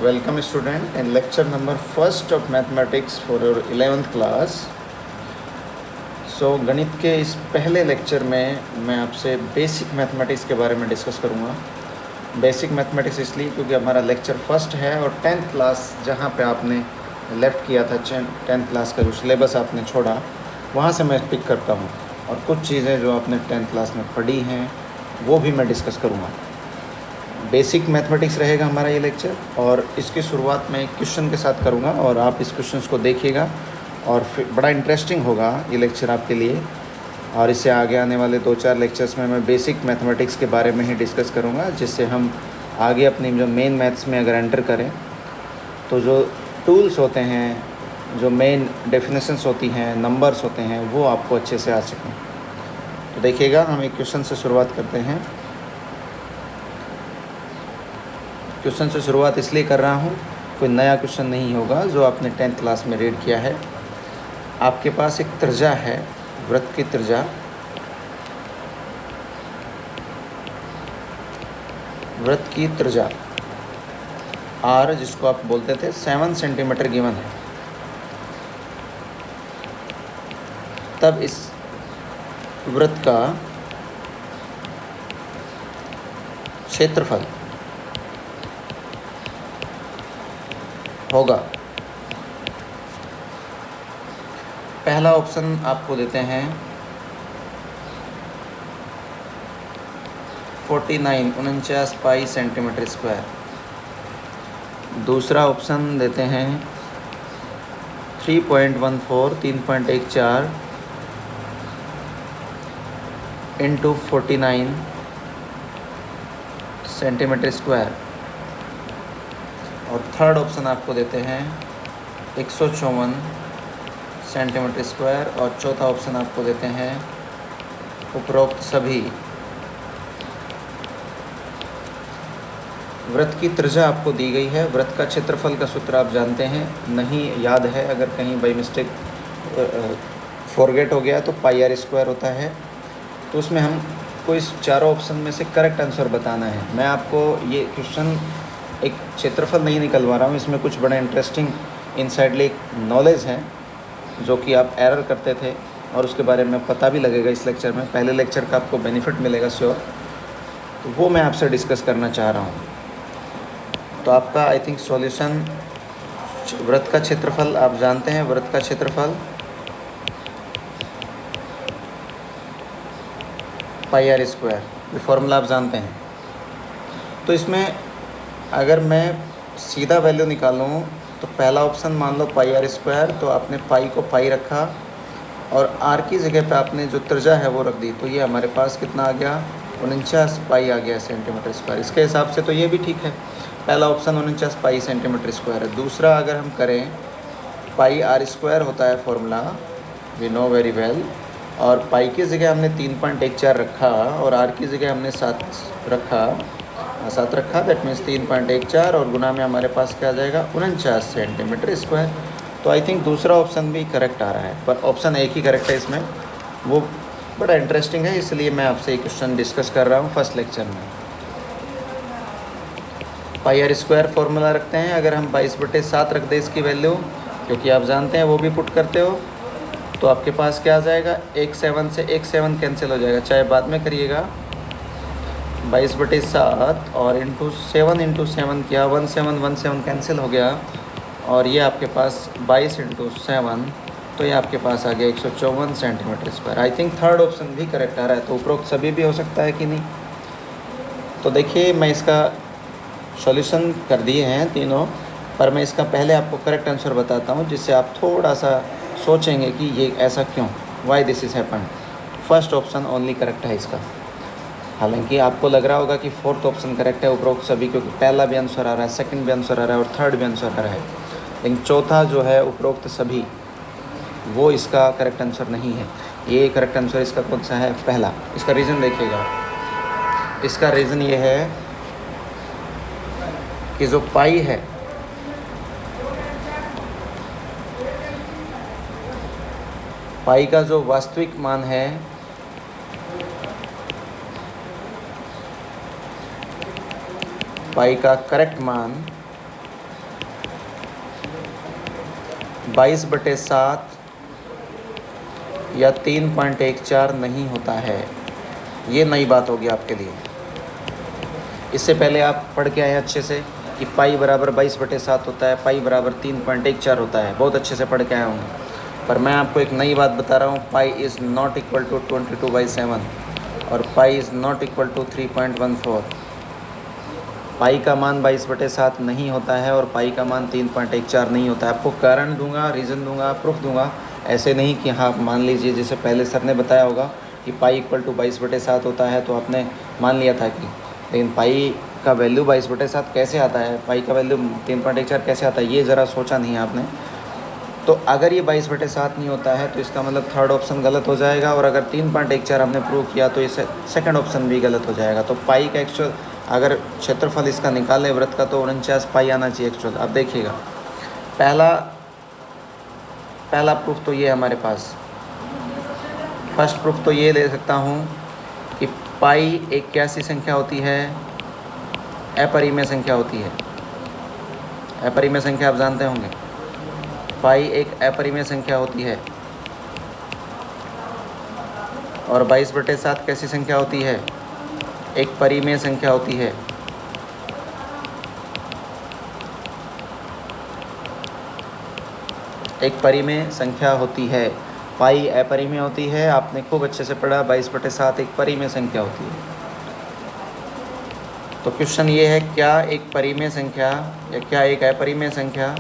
Welcome student in lecture number first of mathematics for your 11th class. गणित के इस पहले लेक्चर में मैं आपसे बेसिक मैथमेटिक्स के बारे में डिस्कस करूँगा। बेसिक मैथमेटिक्स इसलिए क्योंकि हमारा लेक्चर फर्स्ट है और 10th क्लास जहाँ पे आपने लेफ़्ट किया था, 10th क्लास का जो सिलेबस आपने छोड़ा वहाँ से मैं पिक करता हूँ और कुछ चीज़ें जो आपने 10th क्लास में पढ़ी हैं वो भी मैं डिस्कस करूँगा। बेसिक मैथमेटिक्स रहेगा हमारा ये लेक्चर और इसकी शुरुआत मैं एक क्वेश्चन के साथ करूँगा और आप इस क्वेश्चन को देखिएगा और फिर बड़ा इंटरेस्टिंग होगा ये लेक्चर आपके लिए। और इससे आगे आने वाले 2-4 लेक्चर्स में मैं बेसिक मैथमेटिक्स के बारे में ही डिस्कस करूँगा, जिससे हम आगे अपनी जो मेन मैथ्स में अगर एंटर करें तो जो टूल्स होते हैं, जो मेन डेफिनेशंस होती हैं, नंबर्स होते हैं, वो आपको अच्छे से आ सकें। तो देखिएगा, हम एक क्वेश्चन से शुरुआत करते हैं। क्वेश्चन से शुरुआत इसलिए कर रहा हूँ, कोई नया क्वेश्चन नहीं होगा जो आपने 10th क्लास में रीड किया है। आपके पास एक त्रिज्या है, वृत्त की त्रिज्या, वृत्त की त्रिज्या r, जिसको आप बोलते थे 7 सेंटीमीटर गिवन है। तब इस वृत्त का क्षेत्रफल होगा। पहला ऑप्शन आपको देते हैं 49 पाई सेंटीमीटर स्क्वायर। दूसरा ऑप्शन देते हैं 3.14 इंटू 49 सेंटीमीटर स्क्वायर। और थर्ड ऑप्शन आपको देते हैं 154 सेंटीमीटर स्क्वायर। और चौथा ऑप्शन आपको देते हैं उपरोक्त सभी। वृत्त की त्रिज्या आपको दी गई है। वृत्त का क्षेत्रफल का सूत्र आप जानते हैं, नहीं याद है, अगर कहीं बाई मिस्टेक फॉरगेट हो गया तो पाई आर स्क्वायर होता है। तो उसमें हमको इस चारों ऑप्शन में से करेक्ट आंसर बताना है। मैं आपको ये क्वेश्चन एक क्षेत्रफल नहीं निकलवा रहा हूँ, इसमें कुछ बड़ा इंटरेस्टिंग इनसाइडली एक नॉलेज है जो कि आप एरर करते थे और उसके बारे में पता भी लगेगा इस लेक्चर में। पहले लेक्चर का आपको बेनिफिट मिलेगा श्योर, तो वो मैं आपसे डिस्कस करना चाह रहा हूँ। तो आपका आई थिंक सॉल्यूशन, वृत्त का क्षेत्रफल आप जानते हैं, वृत्त का क्षेत्रफल पाई आर स्क्वायर, ये फॉर्मूला आप जानते हैं। तो इसमें अगर मैं सीधा वैल्यू निकालूँ तो पहला ऑप्शन मान लो पाई आर स्क्वायर, तो आपने पाई को पाई रखा और आर की जगह पे आपने जो त्रिज्या है वो रख दी, तो ये हमारे पास कितना आ गया, 49 पाई आ गया सेंटीमीटर स्क्वायर। इसके हिसाब से तो ये भी ठीक है, पहला ऑप्शन 49 पाई सेंटीमीटर स्क्वायर है। दूसरा अगर हम करें, पाई आर स्क्वायर होता है formula, we know very well, और पाई की जगह हमने 3.14 रखा और आर की जगह हमने 7 रखा, दैट मीन्स 3.14 और गुना में हमारे पास क्या आ जाएगा, 49 सेंटीमीटर स्क्वायर। तो आई थिंक दूसरा ऑप्शन भी करेक्ट आ रहा है, पर ऑप्शन एक ही करेक्ट है इसमें, वो बड़ा इंटरेस्टिंग है, इसलिए मैं आपसे ये क्वेश्चन डिस्कस कर रहा हूँ फर्स्ट लेक्चर में। पाई आर स्क्वायर फॉर्मूला रखते हैं, अगर हम 22/7 रख दें इसकी वैल्यू, क्योंकि आप जानते हैं वो भी पुट करते हो, तो आपके पास क्या आ जाएगा, 1/7 से 1/7 कैंसिल हो जाएगा, चाहे बाद में करिएगा। 22/7 और इंटू 7 किया, 1/7 कैंसिल हो गया और ये आपके पास 22 × 7, तो ये आपके पास आ गया 154 centimetre square. I think third option भी करेक्ट आ रहा है, तो उपरोक्त सभी भी हो सकता है कि नहीं। तो देखिए, मैं इसका सॉल्यूशन कर दिए हैं तीनों, पर मैं इसका पहले आपको करेक्ट आंसर बताता हूँ, जिससे आप थोड़ा सा सोचेंगे कि ये ऐसा क्यों, why this is happen. First option only correct है इसका, हालांकि आपको लग रहा होगा कि फोर्थ ऑप्शन करेक्ट है उपरोक्त सभी, क्योंकि पहला भी आंसर आ रहा है, सेकंड भी आंसर आ रहा है और थर्ड भी आंसर आ रहा है, लेकिन चौथा जो है उपरोक्त सभी, वो इसका करेक्ट आंसर नहीं है। ये करेक्ट आंसर इसका कौन सा है, पहला। इसका रीज़न देखिएगा, इसका रीज़न ये है कि जो पाई है, पाई का जो वास्तविक मान है पाई का करेक्ट मान 22/7 या 3.14 नहीं होता है। ये नई बात होगी आपके लिए। इससे पहले आप पढ़ के आए अच्छे से कि पाई बराबर 22/7 होता है, पाई बराबर 3.14 होता है, बहुत अच्छे से पढ़ के आए होंगे। पर मैं आपको एक नई बात बता रहा हूँ, पाई इज़ नॉट इक्वल टू 22/7 और पाई इज़ नॉट इक्वल टू 3.14। पाई का मान 22/7 नहीं होता है और पाई का मान 3.14 नहीं होता है। आपको कारण दूंगा, रीज़न दूंगा, प्रूफ दूंगा। ऐसे नहीं कि हाँ मान लीजिए जैसे पहले सर ने बताया होगा कि पाई इक्वल टू 22/7 होता है तो आपने मान लिया था कि, लेकिन पाई का वैल्यू 22/7 कैसे आता है, पाई का वैल्यू 3.14 कैसे आता है, ये ज़रा सोचा नहीं है आपने। तो अगर ये 22/7 नहीं होता है तो इसका मतलब थर्ड ऑप्शन गलत हो जाएगा, और अगर 3.14 हमने प्रूव किया तो इसे सेकंड ऑप्शन भी गलत हो जाएगा। तो पाई का एक्चुअल अगर क्षेत्रफल इसका निकालें वृत्त का तो 49 पाई आना चाहिए एक्चुअल। अब देखिएगा, पहला प्रूफ तो ये हमारे पास, फर्स्ट प्रूफ तो ये ले सकता हूँ कि पाई एक कैसी संख्या होती है, अपरिमेय संख्या होती है। अपरिमेय संख्या आप जानते होंगे, पाई एक अपरिमेय संख्या होती है। और 22/7 कैसी संख्या होती है, एक परिमेय संख्या होती है। एक परिमेय संख्या होती है, पाई अपरिमेय होती है। आपने खूब अच्छे से पढ़ा, 22/7 एक परिमेय संख्या होती है। तो क्वेश्चन ये है, क्या एक परिमेय संख्या या क्या एक अपरिमेय संख्या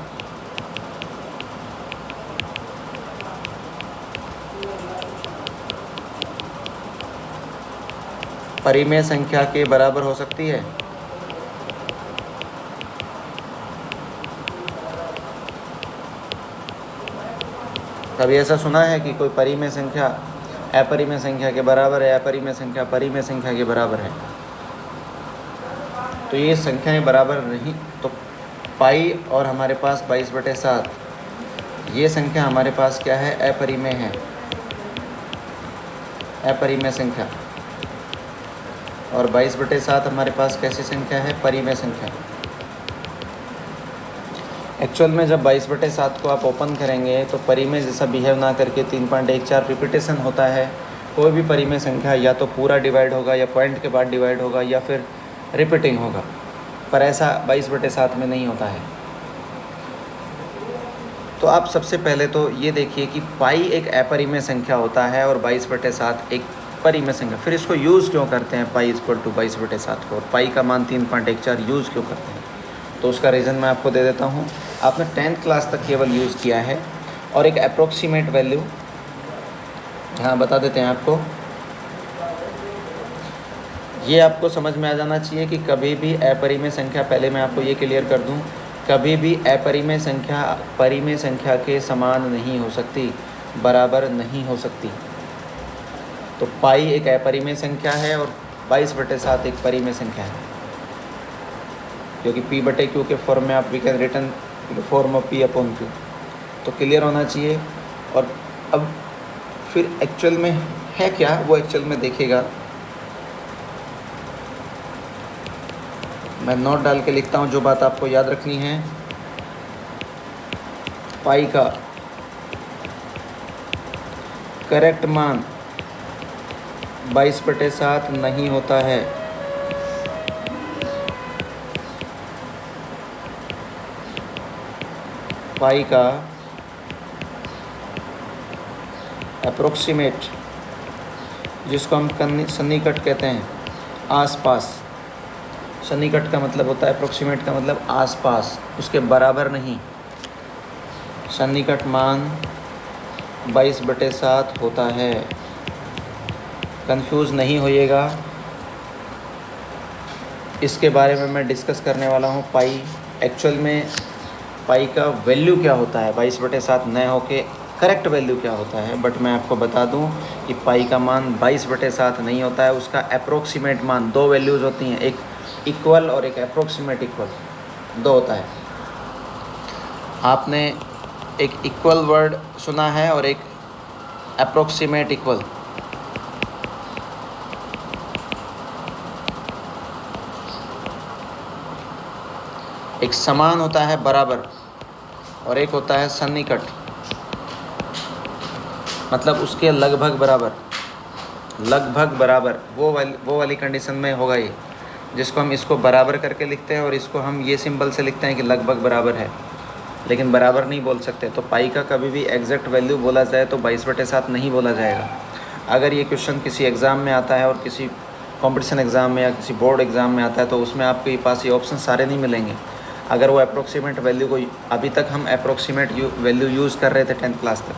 परिमेय संख्या के बराबर हो सकती है? कभी ऐसा सुना है कि कोई परिमेय संख्या अपरिमेय संख्या के बराबर है, अपरिमेय संख्या परिमेय संख्या के बराबर है? तो ये संख्याएं बराबर नहीं। तो पाई और हमारे पास 22/7, ये संख्या हमारे पास क्या है, अपरिमेय है, अपरिमेय संख्या। और 22/7 हमारे पास कैसी संख्या है, परिमेय संख्या। एक्चुअल में जब 22/7 को आप ओपन करेंगे तो परिमेय जैसा बिहेव ना करके 3.14 रिपीटेशन होता है। कोई भी परिमेय संख्या या तो पूरा डिवाइड होगा या पॉइंट के बाद डिवाइड होगा या फिर रिपीटिंग होगा, पर ऐसा 22/7 में नहीं होता है। तो आप सबसे पहले तो ये देखिए कि पाई एक अपरिमेय संख्या होता है और 22/7 एक परिमेय संख्या। फिर इसको यूज़ क्यों करते हैं पाई इक्वल टू 22/7 को, और पाई का मान 3.14 यूज़ क्यों करते हैं? तो उसका रीज़न मैं आपको दे देता हूँ। आपने 10th क्लास तक केवल यूज़ किया है, और एक अप्रोक्सीमेट वैल्यू हाँ बता देते हैं आपको। ये आपको समझ में आ जाना चाहिए कि कभी भी अपरिमेय संख्या, पहले मैं आपको ये क्लियर कर दूँ, कभी भी अपरिमेय संख्या परिमेय संख्या के समान नहीं हो सकती, बराबर नहीं हो सकती। तो पाई एक अपरिमेय संख्या है और 22/7 एक परिमेय संख्या है, क्योंकि P/Q के फॉर्म में आप we can return form of P/Q। तो क्लियर होना चाहिए। और अब फिर एक्चुअल में है क्या, वो एक्चुअल में देखिएगा। मैं नोट डाल के लिखता हूँ जो बात आपको याद रखनी है। पाई का करेक्ट मान 22/7 नहीं होता है। पाई का अप्रोक्सीमेट, जिसको हम सन्निकट कहते हैं, आसपास। सन्निकट का मतलब होता है, अप्रोक्सीमेट का मतलब आसपास, उसके बराबर नहीं। सन्निकट मान 22/7 होता है। कंफ्यूज नहीं होइएगा, इसके बारे में मैं डिस्कस करने वाला हूँ। पाई एक्चुअल में पाई का वैल्यू क्या होता है, 22/7 न हो के करेक्ट वैल्यू क्या होता है। बट मैं आपको बता दूं कि पाई का मान 22/7 नहीं होता है, उसका अप्रोक्सीमेट मान, दो वैल्यूज़ होती हैं, एक इक्वल और एक अप्रोक्सीमेट इक्वल, दो होता है। आपने एक इक्वल वर्ड सुना है और एक अप्रोक्सीमेट इक्वल। एक समान होता है, बराबर, और एक होता है सन्निकट, मतलब उसके लगभग बराबर वो वाली कंडीशन में होगा ये, जिसको हम इसको बराबर करके लिखते हैं और इसको हम ये सिंबल से लिखते हैं कि लगभग बराबर है, लेकिन बराबर नहीं बोल सकते। तो पाई का कभी भी एग्जैक्ट वैल्यू बोला जाए तो 22/7 नहीं बोला जाएगा। अगर ये क्वेश्चन किसी एग्ज़ाम में आता है और किसी कंपटीशन एग्ज़ाम में या किसी बोर्ड एग्ज़ाम में आता है तो उसमें आपके पास ये ऑप्शन सारे नहीं मिलेंगे। अगर वो अप्रोक्सीमेट वैल्यू को, अभी तक हम अप्रोक्सीमेट वैल्यू यूज़ कर रहे थे 10th क्लास तक,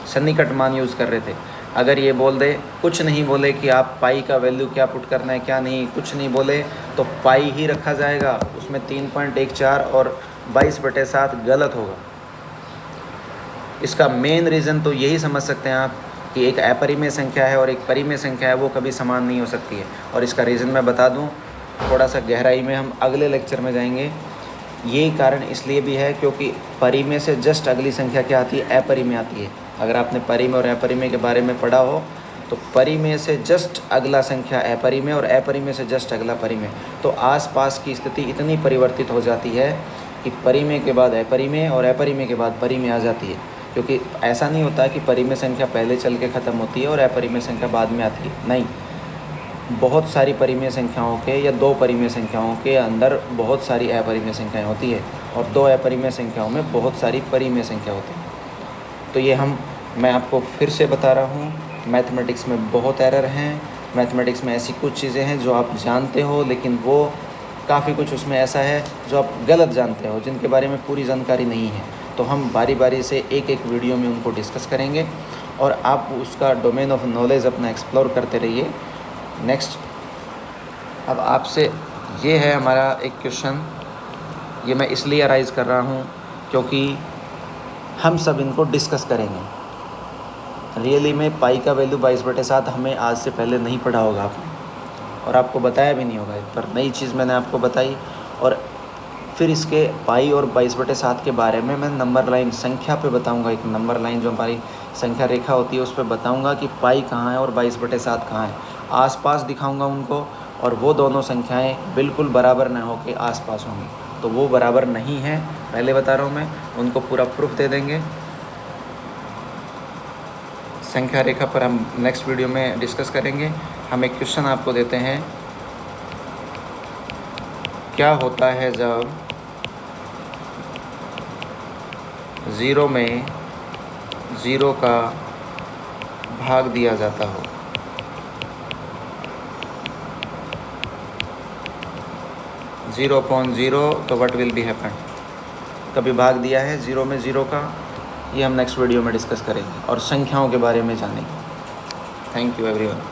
सन्निकट मान यूज़ कर रहे थे। अगर ये बोल दे, कुछ नहीं बोले कि आप पाई का वैल्यू क्या पुट करना है क्या नहीं, कुछ नहीं बोले तो पाई ही रखा जाएगा, उसमें 3.14 और 22/7 गलत होगा। इसका मेन रीज़न तो यही समझ सकते हैं आप कि एक अपरिमेय संख्या है और एक परिमेय संख्या है, वो कभी समान नहीं हो सकती है। और इसका रीज़न मैं बता दूं, थोड़ा सा गहराई में हम अगले लेक्चर में जाएंगे। ये कारण इसलिए भी है क्योंकि परिमेय से जस्ट अगली संख्या क्या आती है, अपरिमेय आती है। अगर आपने परिमेय और अपरिमेय के बारे में पढ़ा हो तो परिमेय से जस्ट अगला संख्या अपरिमेय और अपरिमेय से जस्ट अगला परिमेय, तो आसपास की स्थिति इतनी परिवर्तित हो जाती है कि परिमेय के बाद अपरिमेय और अपरिमेय के बाद परिमेय आ जाती है। क्योंकि ऐसा नहीं होता कि परिमेय संख्या पहले चल के ख़त्म होती है और अपरिमेय संख्या बाद में आती है, नहीं। बहुत सारी परिमेय संख्याओं के या 2 परिमेय संख्याओं के अंदर बहुत सारी अपरिमेय संख्याएं होती है और 2 अपरिमेय संख्याओं में बहुत सारी परिमेय संख्या होती है। तो ये मैं आपको फिर से बता रहा हूँ, मैथमेटिक्स में बहुत एरर हैं। मैथमेटिक्स में ऐसी कुछ चीज़ें हैं जो आप जानते हो, लेकिन वो काफ़ी कुछ उसमें ऐसा है जो आप गलत जानते हो, जिनके बारे में पूरी जानकारी नहीं है। तो हम बारी बारी से एक एक वीडियो में उनको डिस्कस करेंगे और आप उसका डोमेन ऑफ नॉलेज अपना एक्सप्लोर करते रहिए। नेक्स्ट, अब आपसे ये है हमारा एक क्वेश्चन, ये मैं इसलिए अराइज़ कर रहा हूँ क्योंकि हम सब इनको डिस्कस करेंगे। रियली में पाई का वैल्यू 22/7 हमें आज से पहले नहीं पढ़ा होगा आपने, और आपको बताया भी नहीं होगा। पर नई चीज़ मैंने आपको बताई, और फिर इसके पाई और 22/7 के बारे में मैं नंबर लाइन संख्या पे बताऊंगा। एक नंबर लाइन जो हमारी संख्या रेखा होती है उस पर बताऊंगा कि पाई कहाँ है और 22/7 कहाँ है। आसपास दिखाऊंगा उनको, और वो दोनों संख्याएं बिल्कुल बराबर न हो के आसपास होंगी, तो वो बराबर नहीं है, पहले बता रहा हूँ मैं। उनको पूरा प्रूफ दे देंगे। संख्या रेखा पर हम नेक्स्ट वीडियो में डिस्कस करेंगे। हम एक क्वेश्चन आपको देते हैं, क्या होता है जब 0 में 0 का भाग दिया जाता हो। 0/0, तो व्हाट विल बी हैपन। कभी भाग दिया है 0 में 0 का, ये हम नेक्स्ट वीडियो में डिस्कस करेंगे और संख्याओं के बारे में जानेंगे। Thank you everyone.